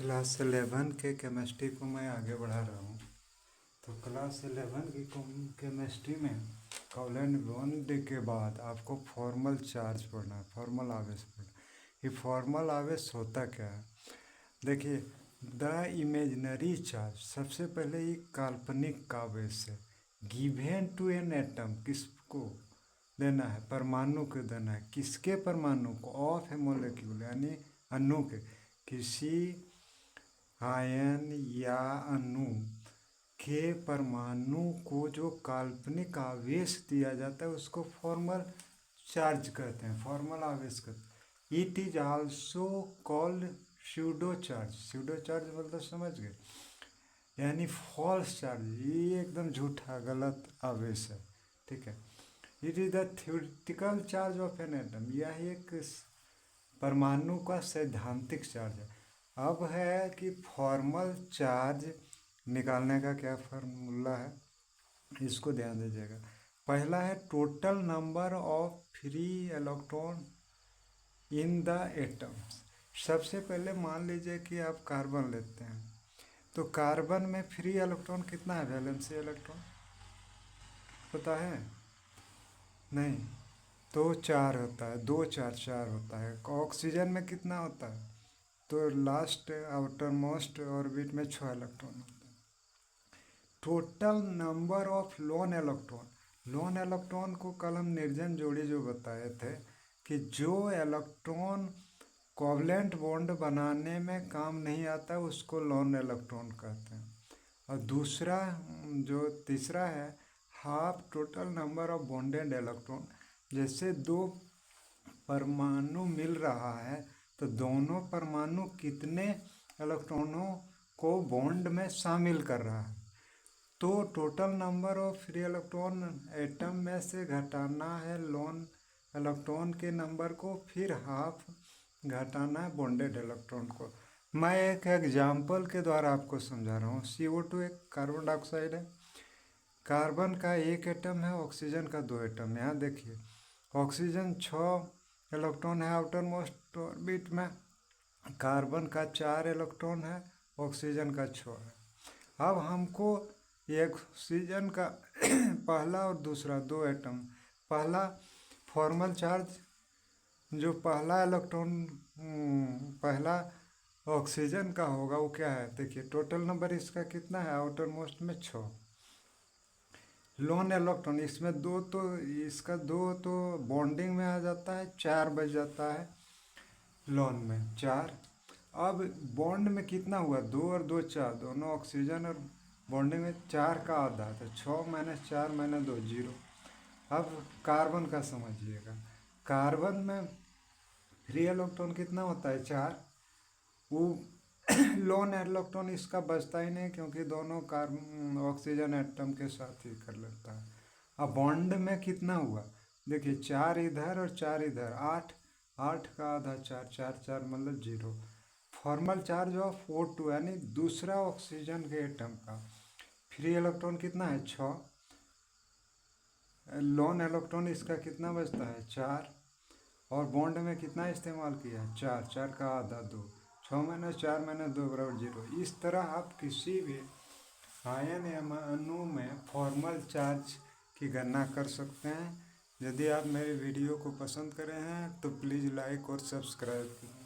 Class 11 के chemistry को मैं आगे बढ़ा रहा हूँ। तो क्लास 11 की केमिस्ट्री में कोवलेंट बॉन्ड के बाद आपको फॉर्मल चार्ज पढ़ना है, फॉर्मल आवेश पढ़ना। ये फॉर्मल आवेश होता क्या है? देखिए, द इमेजिनरी चार्ज, सबसे पहले ये काल्पनिक आवेश है गिवेन टू एन एटम। किसको देना है? परमाणु को देना है। किसके परमाणु को? ऑफ ए मोलिक्यूल, यानी अणु के। किसी आयन या अणु के परमाणु को जो काल्पनिक आवेश दिया जाता है उसको फॉर्मल चार्ज कहते हैं, फॉर्मल आवेश कहते हैं। It is also called pseudo charge. Pseudo charge मतलब समझ गए, यानी फॉल्स चार्ज। ये एकदम झूठा गलत आवेश है, ठीक है। It is the theoretical charge of an atom. यह एक परमाणु का सैद्धांतिक चार्ज है। अब है कि फॉर्मल चार्ज निकालने का क्या फार्मूला है, इसको ध्यान दीजिएगा। पहला है total number of free electron in the atoms. सबसे पहले मान लीजिए कि आप कार्बन लेते हैं, तो कार्बन में फ्री इलेक्ट्रॉन कितना है? वैलेंसी इलेक्ट्रॉन पता है? नहीं, तो 4 होता है, 2 4 4 होता है। ऑक्सीजन में कितना होता है? तो लास्ट आउटर मोस्ट ऑर्बिट में 6 इलेक्ट्रॉन होता है। Total number of loan electron. Loan electron को कल हम निर्जन जोड़ी जो बताए थे कि जो इलेक्ट्रॉन कोवलेंट बॉन्ड बनाने में काम नहीं आता उसको लोन इलेक्ट्रॉन कहते हैं। और दूसरा जो तीसरा है half total number of bonded electron. जैसे दो परमाणु मिल रहा है तो दोनों परमाणु कितने इलेक्ट्रॉनों को बॉन्ड में शामिल कर रहा है, तो total number of free electron atom में से घटाना है लोन इलेक्ट्रॉन के नंबर को, फिर हाफ घटाना है बॉन्डेड इलेक्ट्रॉन को। मैं एक एग्जाम्पल के द्वारा आपको समझा रहा हूँ। CO2 एक कार्बन डाइऑक्साइड है, कार्बन का एक एटम है, ऑक्सीजन का 2 एटम। यहाँ देखिए, ऑक्सीजन 6 इलेक्ट्रॉन है आउटर मोस्ट ऑर्बिट में, कार्बन का 4 इलेक्ट्रॉन है, ऑक्सीजन का 6 है। अब हमको ऑक्सीजन का पहला और दूसरा 2 एटम, पहला फॉर्मल चार्ज जो पहला इलेक्ट्रॉन पहला ऑक्सीजन का होगा वो क्या है? देखिए, टोटल नंबर इसका कितना है? आउटर मोस्ट में 6। लोन इलेक्ट्रॉन इसमें 2, तो इसका 2 तो बॉन्डिंग में आ जाता है, 4 बच जाता है लोन में 4। अब बॉन्ड में कितना हुआ? 2 और 2 4, दोनों ऑक्सीजन और बॉन्डिंग में 4 का आधा, तो 6 - 4 - 2 0। अब कार्बन का समझिएगा, कार्बन में फ्री इलेक्ट्रॉन कितना होता है? 4। वो लोन इलेक्ट्रॉन इसका बचता ही नहीं क्योंकि दोनों कार्बन ऑक्सीजन एटम के साथ ही कर लेता है। अब बॉन्ड में कितना हुआ? देखिए, 4 इधर और 4 इधर, 8 8 का आधा 4 4 4 मतलब 0। फॉर्मल चार्ज ऑफ O2 यानी दूसरा ऑक्सीजन के एटम का फ्री इलेक्ट्रॉन कितना है? 6। लोन इलेक्ट्रॉन इसका कितना बचता है? 4। और बॉन्ड में कितना इस्तेमाल किया? 4 4 का आधा 2, 6 - 4 - 2 = 0। इस तरह आप किसी भी आयन या अणु में फॉर्मल चार्ज की गणना कर सकते हैं। यदि आप मेरे वीडियो को पसंद करें हैं तो प्लीज़ लाइक और सब्सक्राइब करें।